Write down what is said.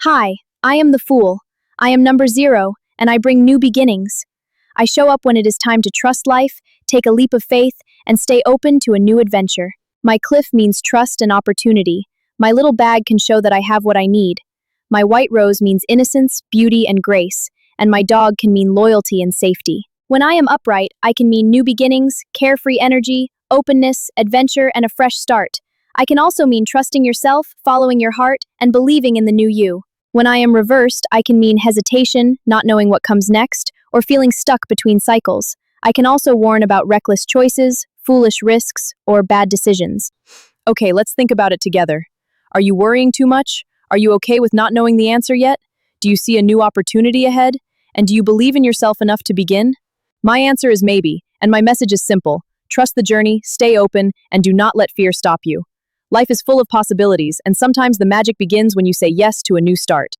Hi, I am the Fool. I am number 0, and I bring new beginnings. I show up when it is time to trust life, take a leap of faith, and stay open to a new adventure. My cliff means trust and opportunity. My little bag can show that I have what I need. My white rose means innocence, beauty, and grace, and my dog can mean loyalty and safety. When I am upright, I can mean new beginnings, carefree energy, openness, adventure, and a fresh start. I can also mean trusting yourself, following your heart, and believing in the new you. When I am reversed, I can mean hesitation, not knowing what comes next, or feeling stuck between cycles. I can also warn about reckless choices, foolish risks, or bad decisions. Okay, let's think about it together. Are you worrying too much? Are you okay with not knowing the answer yet? Do you see a new opportunity ahead? And do you believe in yourself enough to begin? My answer is maybe, and my message is simple. Trust the journey, stay open, and do not let fear stop you. Life is full of possibilities, and sometimes the magic begins when you say yes to a new start.